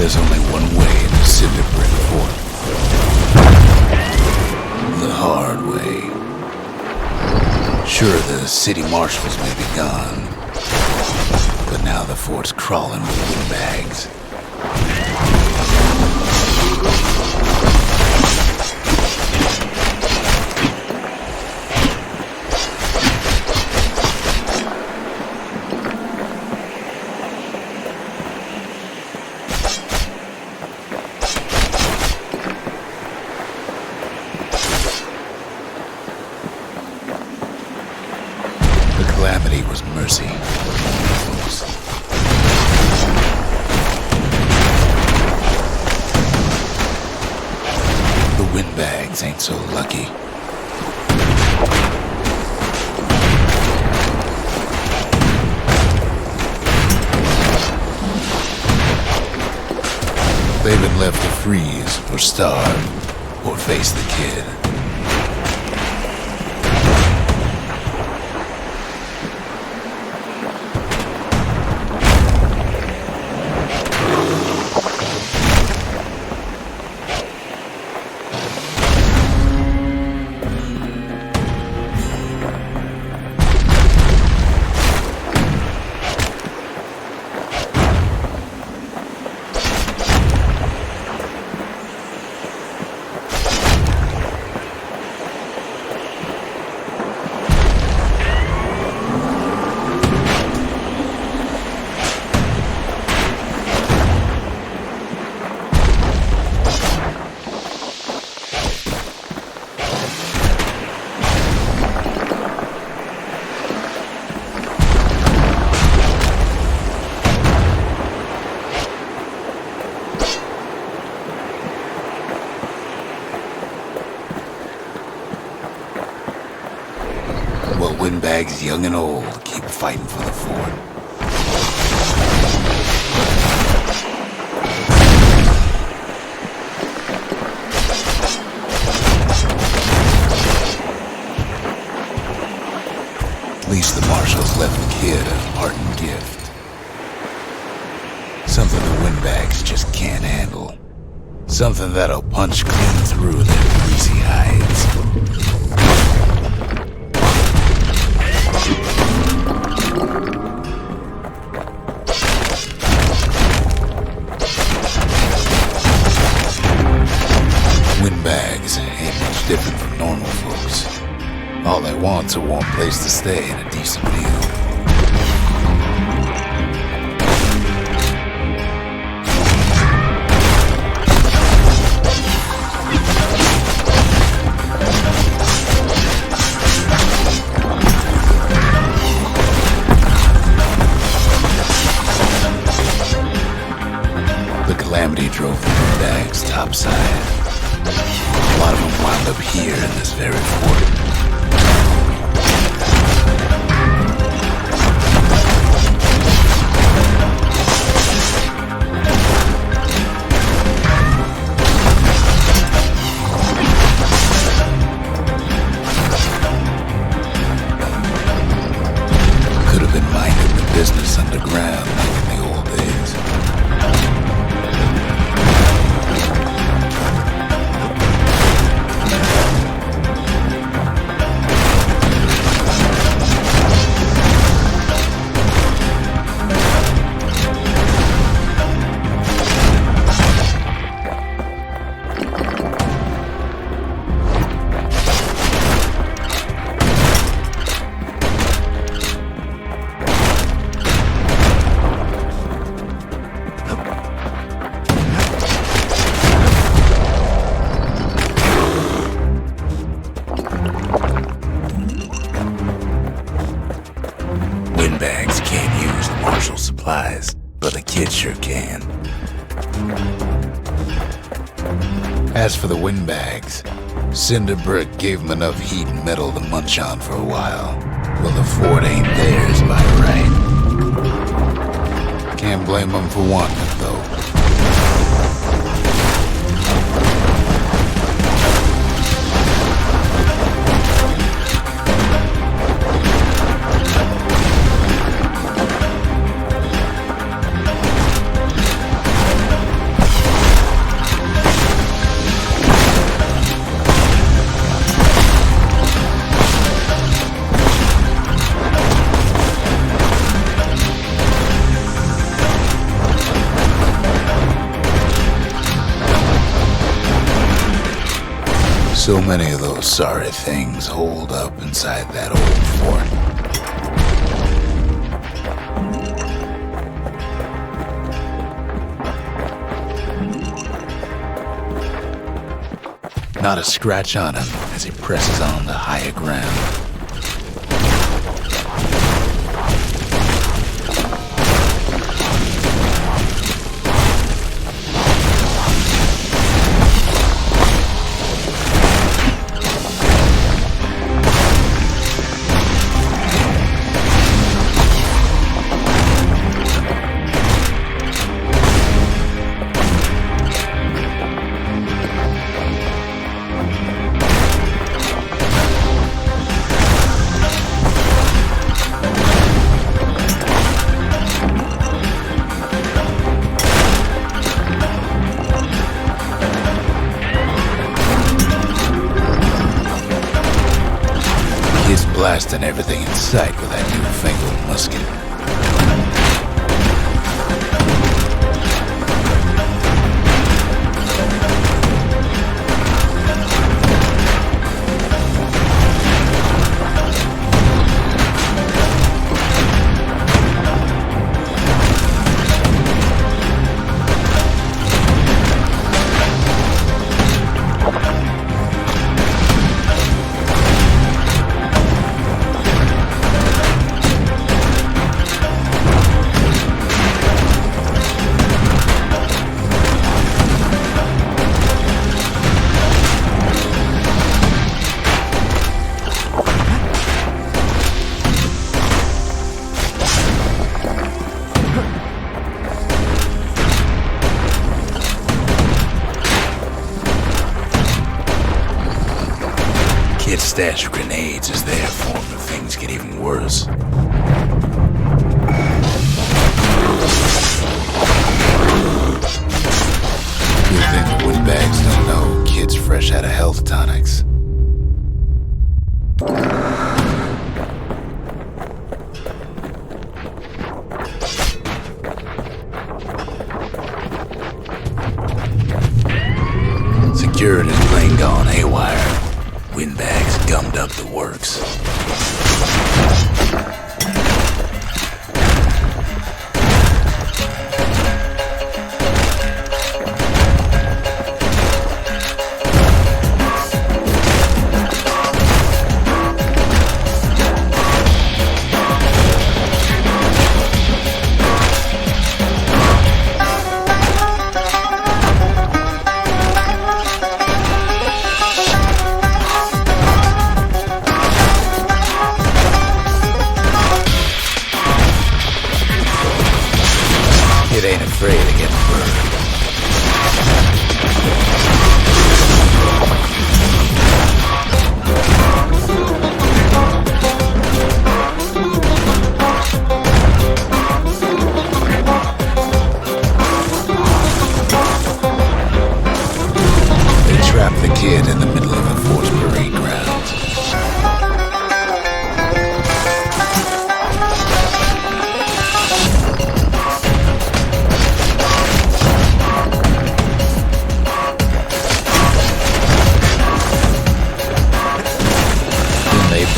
There's only one way to Cinderbrick Fort. The hard way. Sure, the city marshals may be gone, but now the fort's crawling with windbags. Calamity was mercy, folks. The windbags ain't so lucky. They've been left to freeze or starve or face the kid. Well, windbags young and old keep fighting for the fort. At least the marshals left the kid a parting gift. Something the windbags just can't handle. Something that'll punch clean through their greasy hides. Windbags ain't much different from normal folks. All they want's a warm place to stay and a decent meal. The calamity drove the windbags topside. A lot of them wound up here in this very fort. Could have been minding the business underground like in the old days. Windbags can't use the marshal supplies, but the kid sure can. As for the windbags, Cinderbrick gave them enough heat and metal to munch on for a while. Well, the fort ain't theirs by right. Can't blame them for wanting it, though. So many of those sorry things holed up inside that old fort. Not a scratch on him as he presses on to higher ground. Blasting everything in sight with that newfangled musket. Kid's stash of grenades is there for him if things get even worse. Good thing the windbags don't know Kid's fresh out of health tonics. Security's plane gone haywire. Windbags gummed up the works. It ain't afraid of getting burned. They trapped the kid in the middle of a forced parade grounds.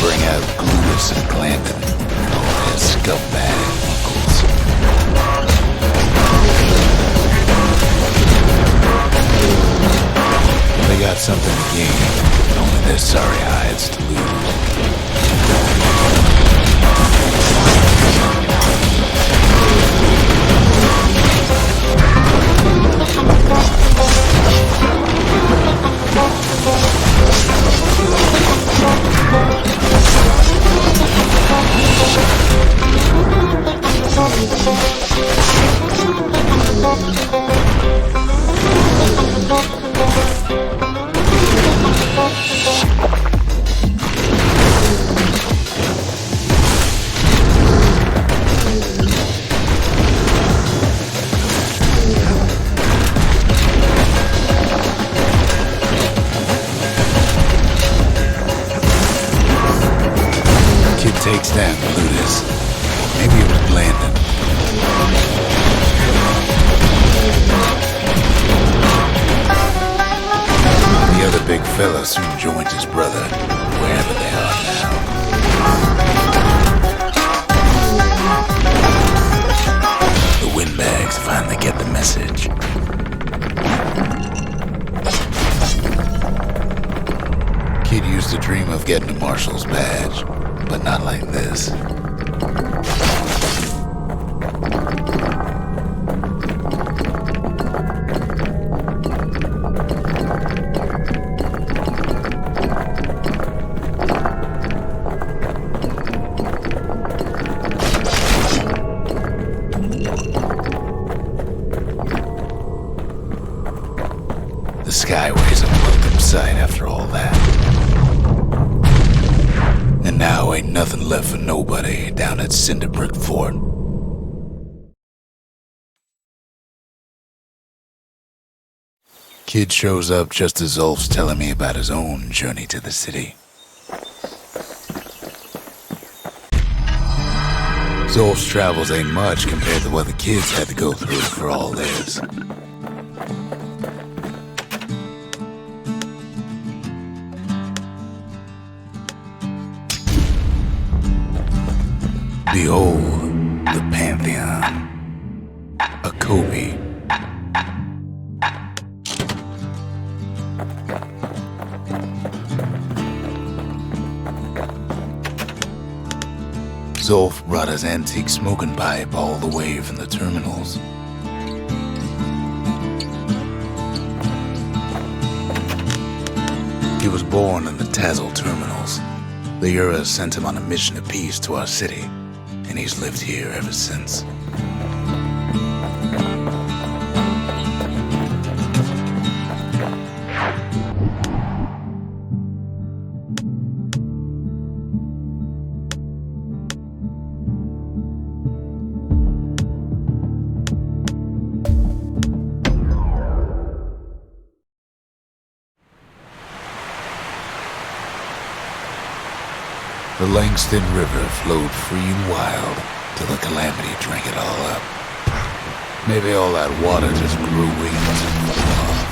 Bring out GuYz and Glandon, all his scumbag uncles. They got something to gain, but only their sorry hides to lose. Takes down GuYz. Maybe it was Glandon. The other big fella soon joined his brother, wherever they are now. The windbags finally get the message. Kid used to dream of getting a marshal's badge, but not like this. The Skyway's a welcome sight after all that. And now ain't nothing left for nobody down at Cinderbrick Fort. Kid shows up just as Zolf's telling me about his own journey to the city. Zolf's travels ain't much compared to what the kids had to go through for all theirs. Behold, the Pantheon, a Kobe. Zolf brought his antique smoking pipe all the way from the terminals. He was born in the Tazzle terminals. The Uras sent him on a mission of peace to our city, and he's lived here ever since. The Langston River flowed free and wild till the calamity drank it all up. Maybe all that water just grew wings and flew off.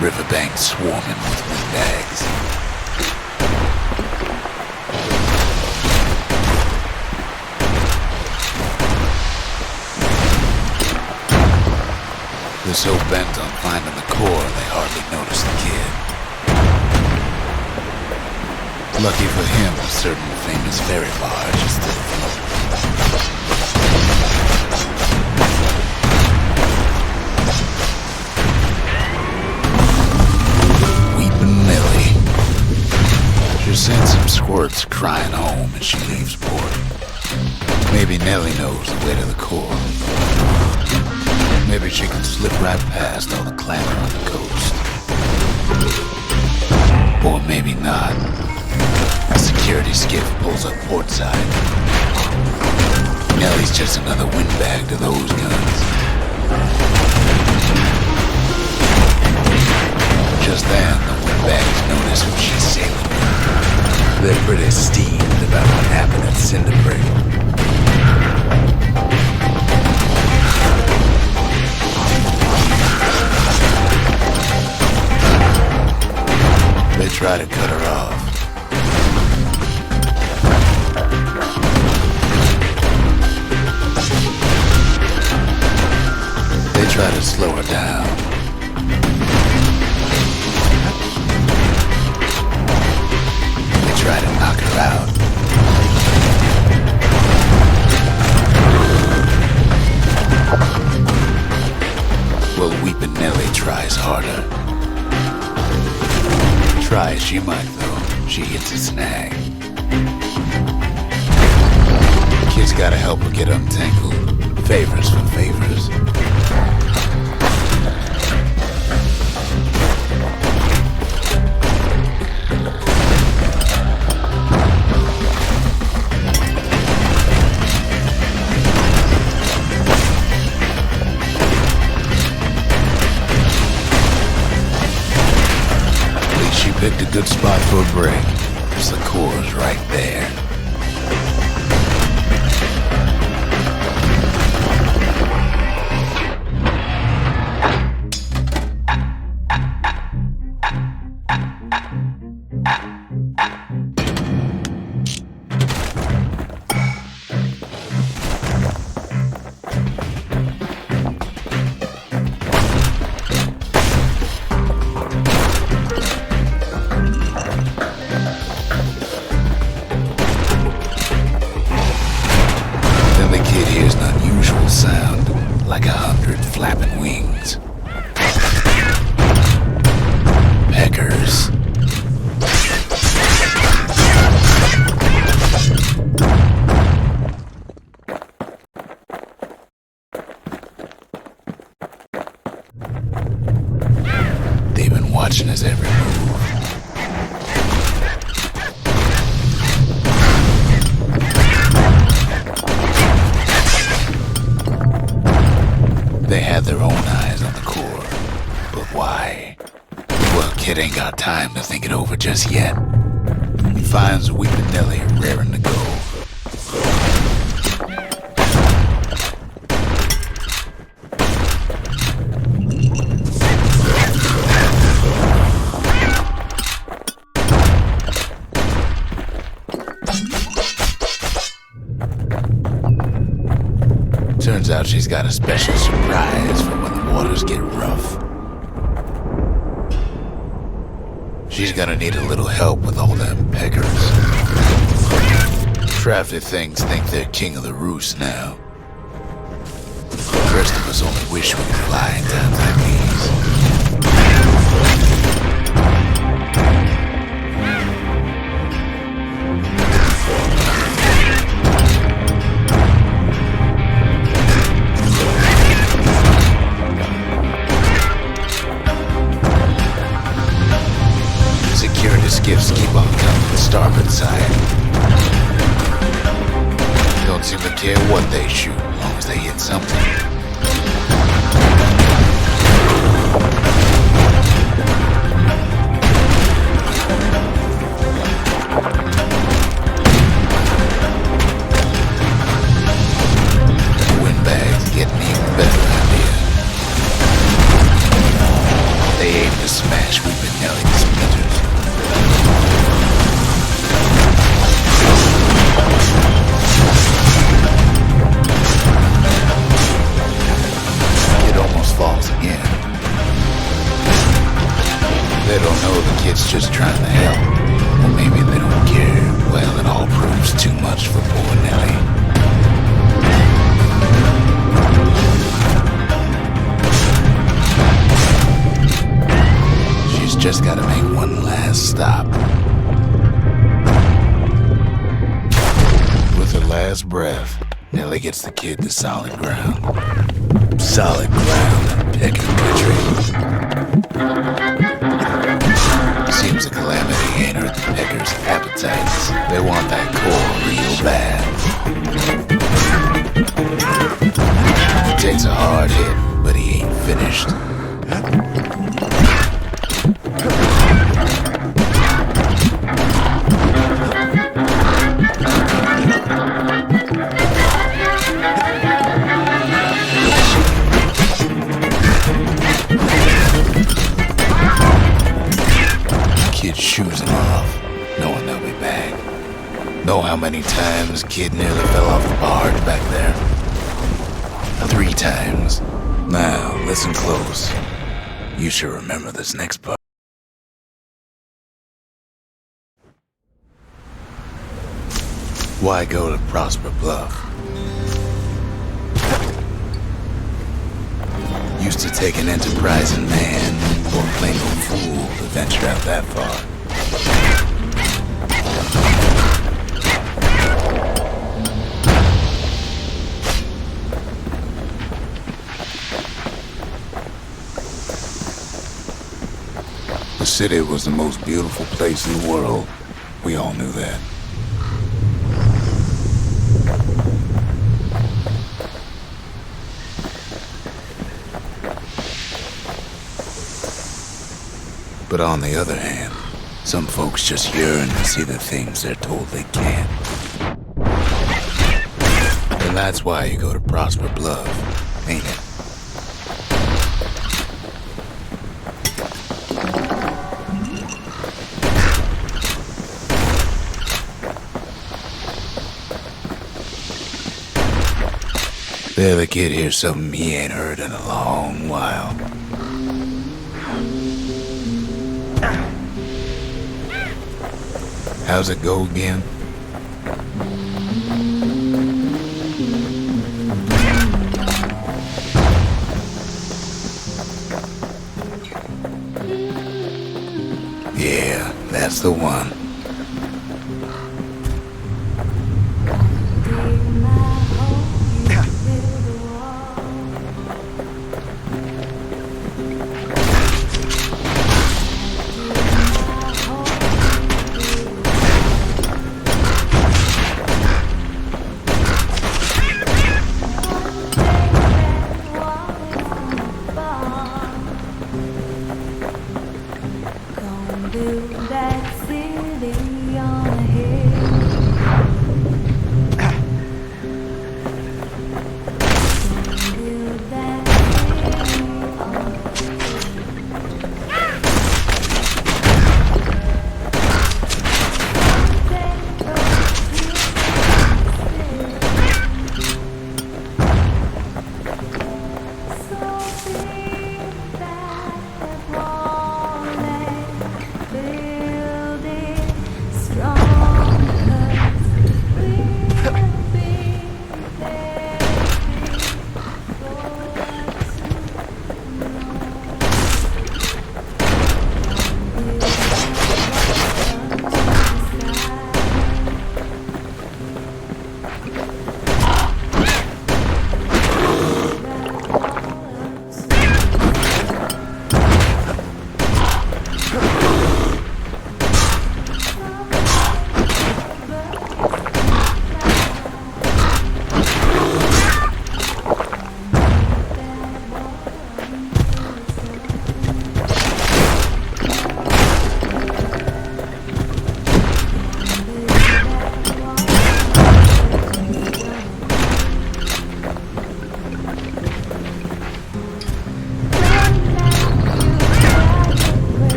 Riverbanks swarming with windbags. They're so bent on finding the core, they hardly notice the kid. Lucky for him, a certain famous ferry barge is still afloat. She sends some squirts crying home as she leaves port. Maybe Nellie knows the way to the core. Maybe she can slip right past all the clamor on the coast. Or maybe not. A security skiff pulls up portside. Nellie's just another windbag to those guns. Just then, the windbags notice who she's sailing with. They're pretty steamed about what happened at Cinderbrick. They try to cut her off. They try to slow her down. Try to knock her out. Well, Weepin' Nellie tries harder. Try as she might, though, she hits a snag. Kid's gotta help her get untangled. Favors for favors. good spot for a break, because the core's right there. Like 100 flapping wings. Peckers. They've been watching us every move. They had their own eyes on the core, but why? Well, kid ain't got time to think it over just yet. He finds weeping Nelly raring to go. Turns out she's got a special surprise for when the waters get rough. She's gonna need a little help with all them peckers. Traffic things think they're king of the roost now. The rest of us only wish we could fly in times like these. Skiffs keep on coming to the starboard side. Don't seem to care what they shoot, as long as they hit something. The windbag's getting even better out here. They aim to smash Weeping Nelly to splinters. Falls again. They don't know the kid's just trying to help. Or maybe they don't care. Well, it all proves too much for poor Nelly. She's just gotta make one last stop. With her last breath, Nelly gets the kid to solid ground. Solid ground and picking country. Seems the calamity ain't hurt the peckers' appetites. They want that core real bad. He takes a hard hit, but he ain't finished. Shoes him off, knowing they'll be back. Know how many times kid nearly fell off the barge back there? 3 times. Now, listen close. You should remember this next part. Why go to Prosper Bluff? Used to take an enterprising man or a plain old fool to venture out that far. The city was the most beautiful place in the world. We all knew that. But on the other hand, Some folks just yearn to see the things they're told they can't. And that's why you go to Prosper Bluff, ain't it? The other kid hears something he ain't heard in a long while. How's it go again? Yeah, that's the one.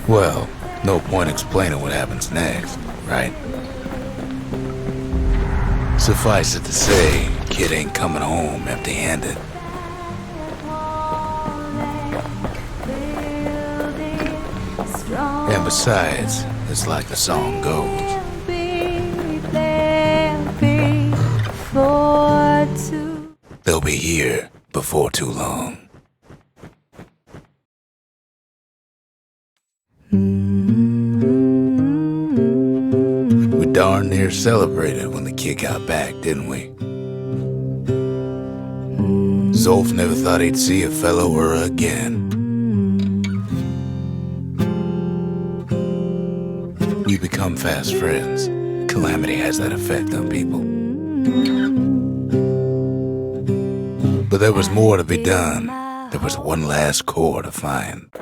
Well, no point explaining what happens next, right? Suffice it to say, kid ain't coming home empty-handed. And besides, it's like the song goes. They'll be here before too long. We darn near celebrated when the kid got back, didn't we? Zolf never thought he'd see a fellow her again. we become fast friends. Calamity has that effect on people. But there was more to be done. There was one last core to find.